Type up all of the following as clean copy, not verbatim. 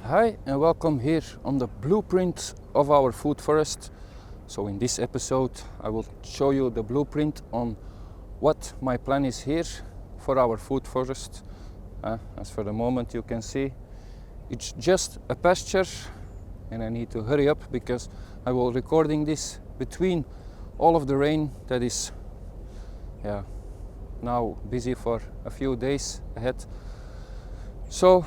Hi and welcome here on the blueprint of our food forest. So in this episode I will show you the blueprint on what my plan is here for our food forest. As for the moment you can see it's just a pasture and I need to hurry up because I will recording this between all of the rain that is now busy for a few days ahead. So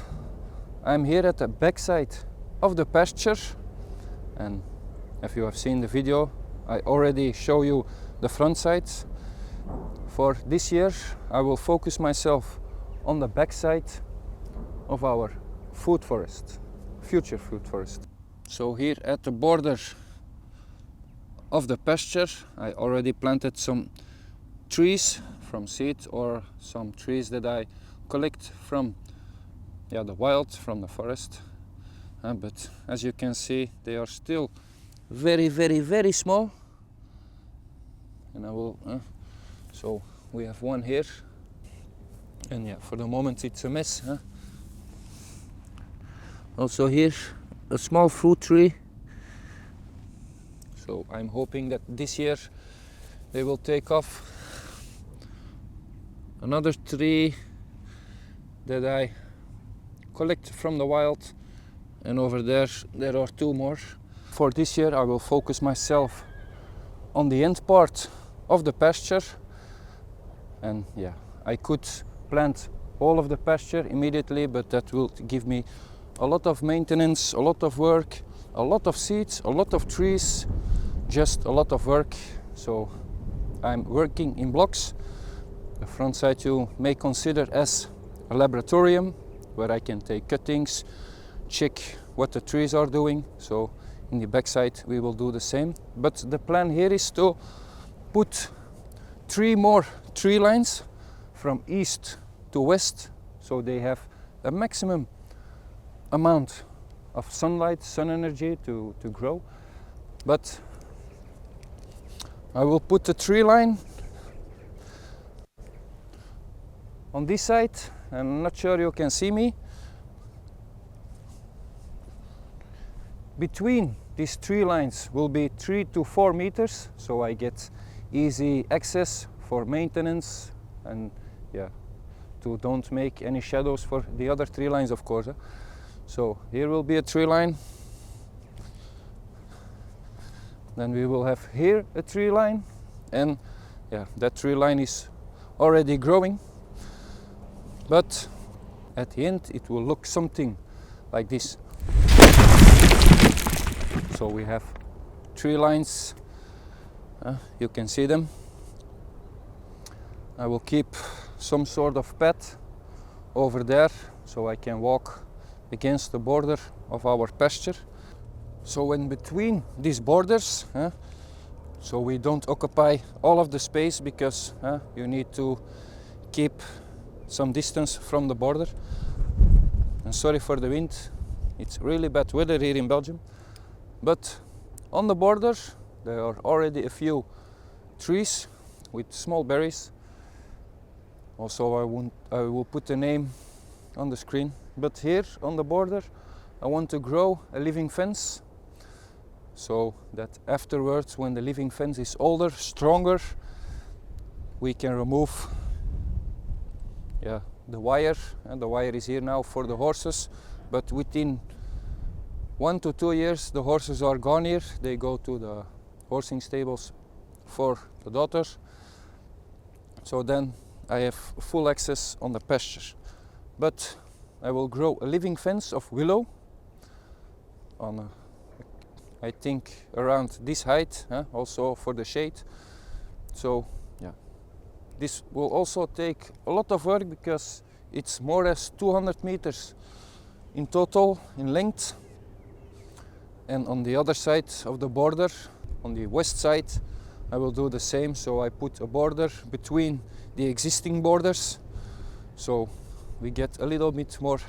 I'm here at the backside of the pasture, and if you have seen the video I already show you the front side. For this year I will focus myself on the backside of our food forest, future food forest. So here at the border of the pasture I already planted some trees from seed or some trees that I collect from the wild, from the forest, but as you can see they are still very small, and I will so we have one here, and for the moment it's a mess. Also here a small fruit tree, so I'm hoping that this year they will take off. Another tree that I collect from the wild, and over there are two more. For this year I will focus myself on the end part of the pasture, and I could plant all of the pasture immediately, but that will give me a lot of maintenance, a lot of work, a lot of seeds, a lot of trees, just a lot of work. So I'm working in blocks. The front side you may consider as a laboratorium where I can take cuttings, check what the trees are doing. So in the backside we will do the same. But the plan here is to put 3 more tree lines from east to west, so they have a maximum amount of sunlight, sun energy to grow. But I will put the tree line on this side. I'm not sure you can see me. Between these tree lines will be 3 to 4 meters, so I get easy access for maintenance and to don't make any shadows for the other tree lines, of course. So here will be a tree line. Then we will have here a tree line, and that tree line is already growing. But at the end it will look something like this. So we have tree lines, you can see them. I will keep some sort of path over there so I can walk against the border of our pasture. So in between these borders, so we don't occupy all of the space, because you need to keep some distance from the border. And sorry for the wind, it's really bad weather here in Belgium. But on the border there are already a few trees with small berries. Also I will put the name on the screen. But here on the border I want to grow a living fence, so that afterwards, when the living fence is older, stronger, we can remove the wire. And the wire is here now for the horses, but within 1 to 2 years the horses are gone here. They go to the horsing stables for the daughters. So then I have full access on the pasture. But I will grow a living fence of willow on I think around this height, also for the shade. So this will also take a lot of work, because it's more or less 200 meters in total in length. And on the other side of the border, on the west side, I will do the same. So I put a border between the existing borders, so we get a little bit more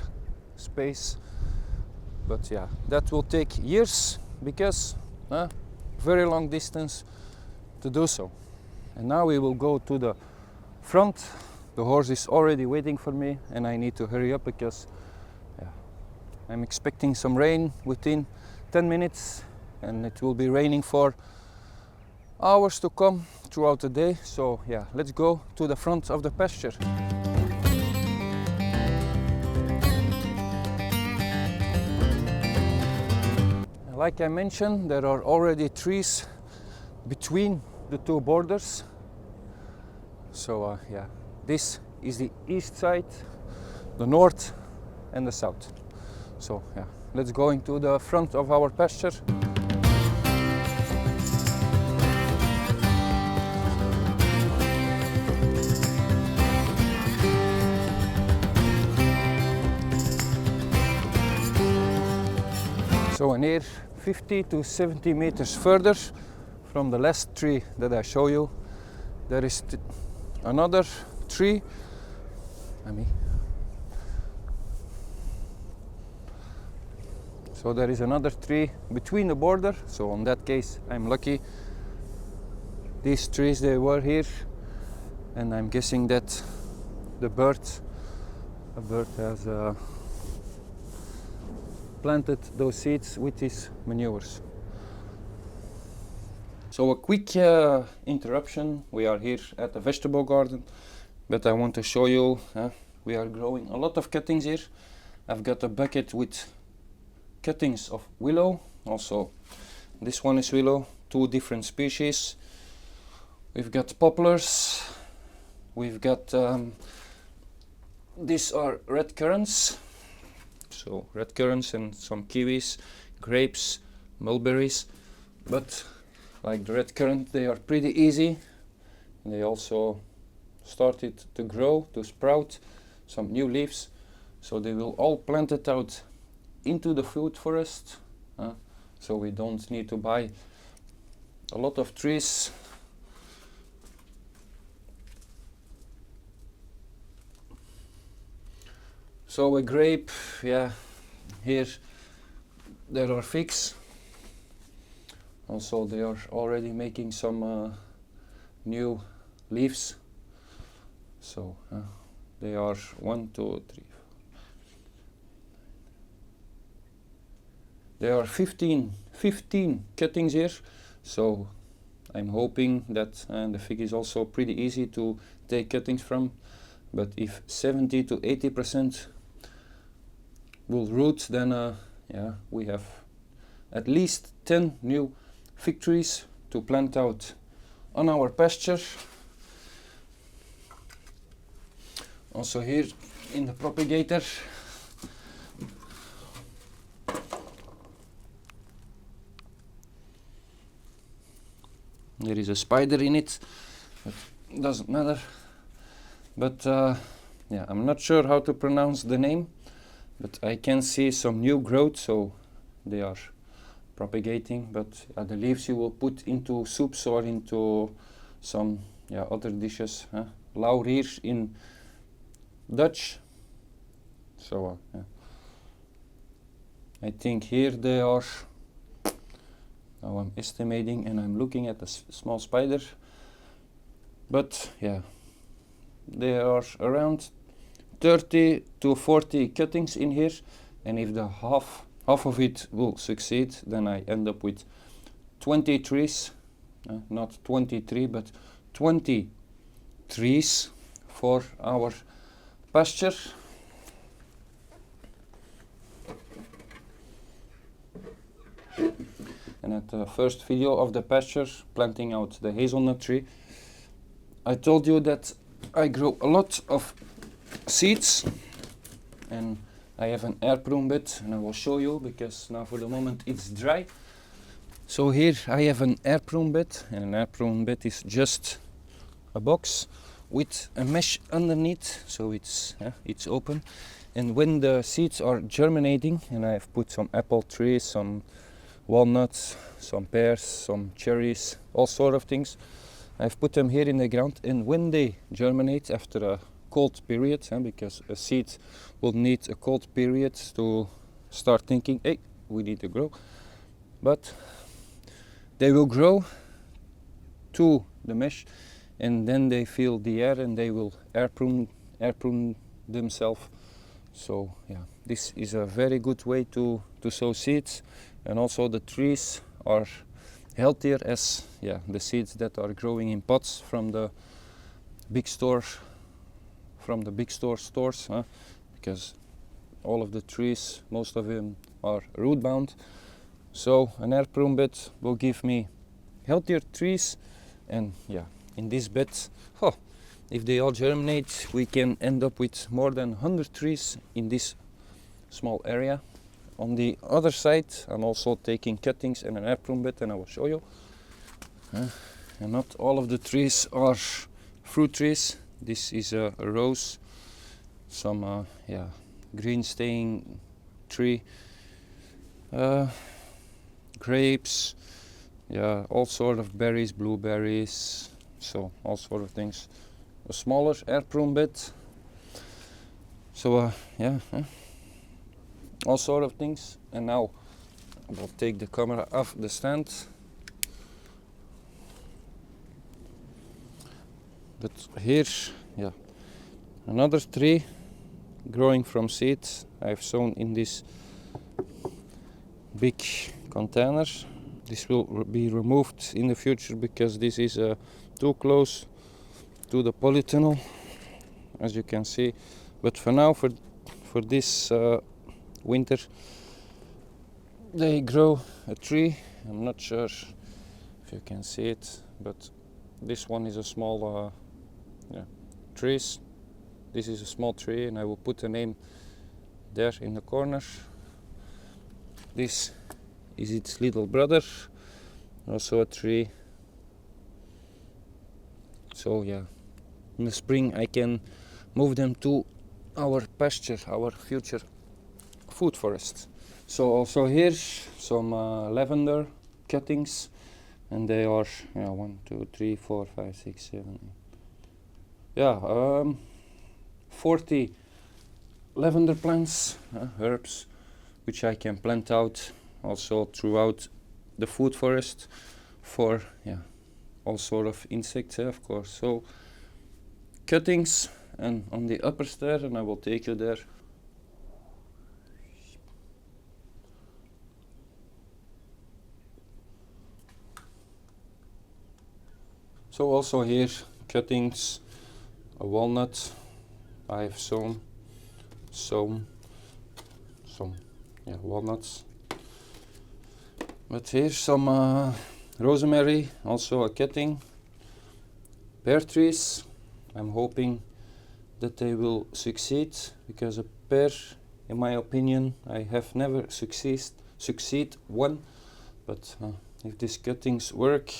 space. But that will take years, because very long distance to do so. And now we will go to the front. The horse is already waiting for me and I need to hurry up, because I'm expecting some rain within 10 minutes, and it will be raining for hours to come throughout the day. So yeah, let's go to the front of the pasture. Like I mentioned, there are already trees between the two borders. So yeah, this is the east side, the north and the south. So yeah, let's go into the front of our pasture. So in here, 50 to 70 meters further from the last tree that I show you, there is another tree. So there is another tree between the border. So in that case, I'm lucky. These trees, they were here, and I'm guessing that a bird has planted those seeds with his manures. So a quick interruption. We are here at the vegetable garden, but I want to show you, we are growing a lot of cuttings here. I've got a bucket with cuttings of willow. Also, this one is willow, 2 different species. We've got poplars. We've got, these are red currants. So red currants and some kiwis, grapes, mulberries. But like the red currant, they are pretty easy. They also started to grow, to sprout some new leaves. So they will all plant it out into the food forest. So we don't need to buy a lot of trees. So a grape, yeah, here there are figs. Also they are already making some new leaves. So they are 1, 2, 3. There are 15 cuttings here. So I'm hoping that the fig is also pretty easy to take cuttings from. But if 70 to 80% will root, then yeah, we have at least 10 new fig trees to plant out on our pasture. Also here in the propagator, there is a spider in it, but it doesn't matter. But yeah, I'm not sure how to pronounce the name, but I can see some new growth, so they are propagating. But the leaves you will put into soups or into some other dishes. Laurier in Dutch. So yeah. I think here they are. Now I'm estimating and I'm looking at a small spider. But yeah, there are around 30 to 40 cuttings in here, and if the half of it will succeed, then I end up with 20 trees, not 23 but 20 trees for our pasture. And at the first video of the pasture, planting out the hazelnut tree, I told you that I grow a lot of seeds, and I have an air prune bed, and I will show you because now for the moment it's dry. So here I have an air prune bed, and an air prune bed is just a box with a mesh underneath, so it's open. And when the seeds are germinating, and I have put some apple trees, some walnuts, some pears, some cherries, all sort of things, I've put them here in the ground, and when they germinate after a cold period, because a seed will need a cold period to start thinking, hey, we need to grow, but they will grow to the mesh, and then they feel the air and they will air prune themselves So yeah, this is a very good way to sow seeds, and also the trees are healthier as the seeds that are growing in pots from the big stores, because all of the trees, most of them are root bound. So an air prune bed will give me healthier trees, and in this bed, if they all germinate, we can end up with more than 100 trees in this small area. On the other side, I'm also taking cuttings and an air prune bed, and I will show you. And not all of the trees are fruit trees. This is a rose, some green staying tree, grapes, all sort of berries, blueberries, so all sort of things. A smaller air prune bed, so all sort of things. And now I will take the camera off the stand. But here, another tree growing from seeds I've sown in this big container. This will be removed in the future because this is too close to the polytunnel, as you can see. But for now, for this winter, they grow a tree. I'm not sure if you can see it, but this one is a small trees. This is a small tree, and I will put a name there in the corner. This is its little brother, also a tree. So in the spring I can move them to our pasture, our future food forest. So also here some lavender cuttings, and they are 1, 2, 3, 4, 5, 6, 7, 8. 40 lavender plants, herbs, which I can plant out also throughout the food forest for all sort of insects, of course. So cuttings, and on the upper stair, and I will take you there. So also here cuttings, a walnut. I have sown some walnuts. But here's some rosemary, also a cutting. Pear trees. I'm hoping that they will succeed, because a pear, in my opinion, I have never succeed one. But if these cuttings work,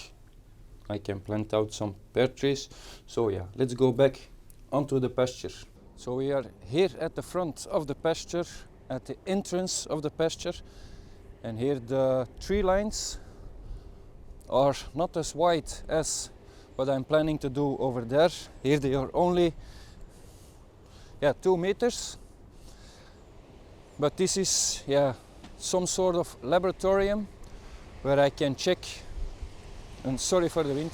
I can plant out some pear trees. So let's go back onto the pasture. So we are here at the front of the pasture, at the entrance of the pasture, and here the tree lines are not as wide as what I'm planning to do over there. Here they are only 2 meters, but this is some sort of laboratorium where I can check, and sorry for the wind,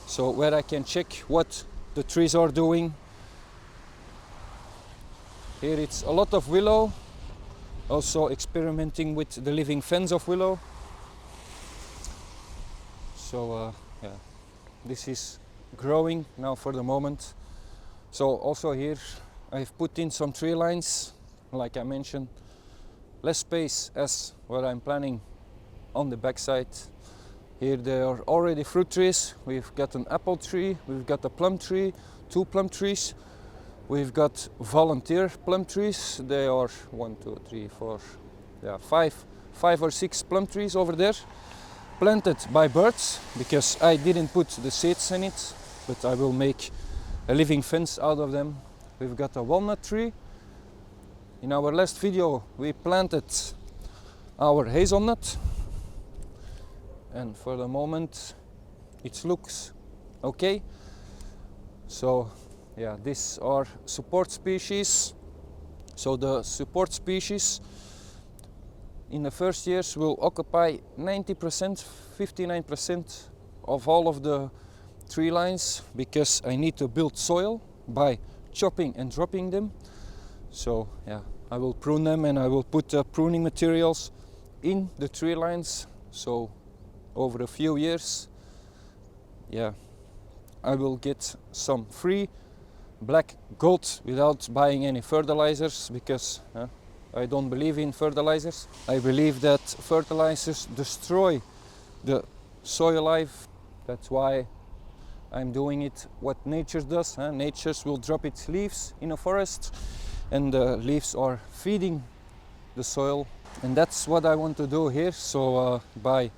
so where I can check what the trees are doing. Here it's a lot of willow, also experimenting with the living fence of willow. So this is growing now for the moment. So also here I've put in some tree lines, like I mentioned, less space as what I'm planning on the backside. Here there are already fruit trees. We've got an apple tree, we've got a plum tree, 2 plum trees. We've got volunteer plum trees. They are 1, 2, 3, 4, 5 or 6 plum trees over there, planted by birds, because I didn't put the seeds in it, but I will make a living fence out of them. We've got a walnut tree. In our last video we planted our hazelnut, and for the moment it looks okay. So these are support species. So the support species in the first years will occupy 90%, 59% of all of the tree lines, because I need to build soil by chopping and dropping them. So yeah, I will prune them and I will put pruning materials in the tree lines. So over a few years, yeah, I will get some free black gold without buying any fertilizers, because I don't believe in fertilizers. I believe that fertilizers destroy the soil life. That's why I'm doing it what nature does. Nature will drop its leaves in a forest, and the leaves are feeding the soil, and that's what I want to do here. So by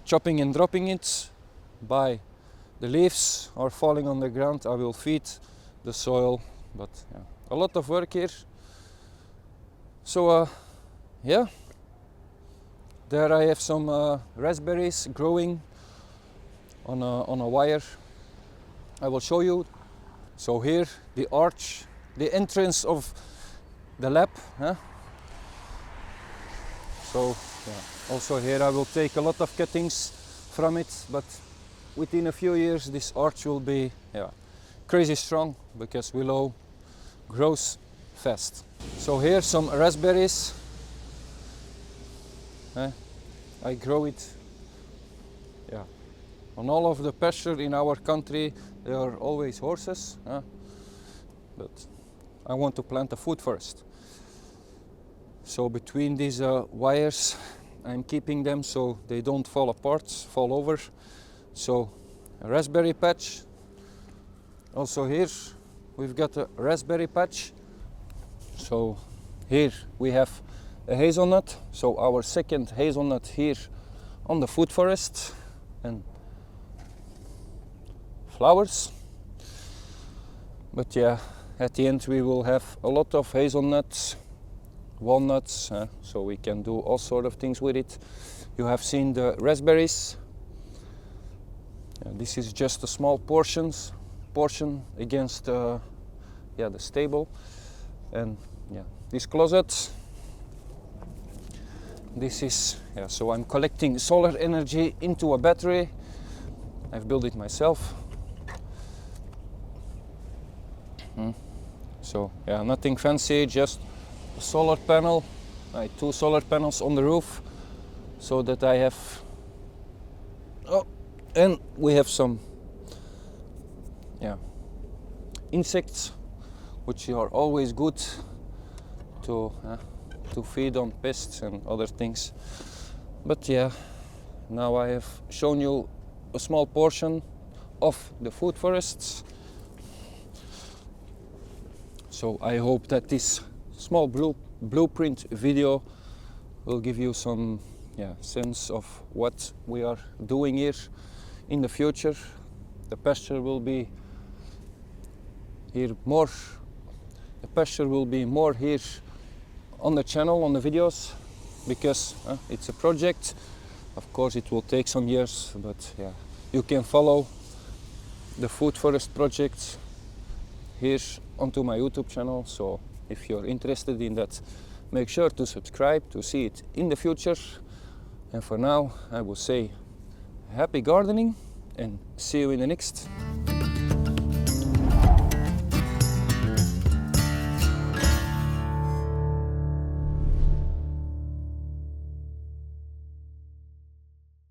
chopping and dropping it, by the leaves are falling on the ground, I will feed the soil. But yeah, a lot of work here. So yeah, there I have some raspberries growing on a wire. I will show you. So here the arch, the entrance of the lab. So yeah, also here I will take a lot of cuttings from it, but within a few years this arch will be crazy strong, because willow grows fast. So here some raspberries. I grow it. Yeah, on all of the pasture in our country there are always horses, but I want to plant a food forest. So between these wires I'm keeping them so they don't fall apart, fall over. So a raspberry patch. Also here we've got a raspberry patch. So here we have a hazelnut, so our second hazelnut here on the food forest, and flowers. But yeah, at the end we will have a lot of hazelnuts, walnuts, so we can do all sort of things with it. You have seen the raspberries. This is just a small portion against the stable. And yeah, this closet, this is so I'm collecting solar energy into a battery. I've built it myself. So yeah, nothing fancy, just a solar panel, 2 solar panels on the roof, so that I have, and we have some insects, which are always good to feed on pests and other things. But yeah, now I have shown you a small portion of the food forests. So I hope that this small blueprint video will give you some sense of what we are doing here in the future. The pasture will be here more. The pasture will be more here on the channel, on the videos, because it's a project. Of course it will take some years, but yeah, you can follow the food forest project here onto my YouTube channel. So if you're interested in that, make sure to subscribe to see it in the future. And for now I will say happy gardening and see you in the next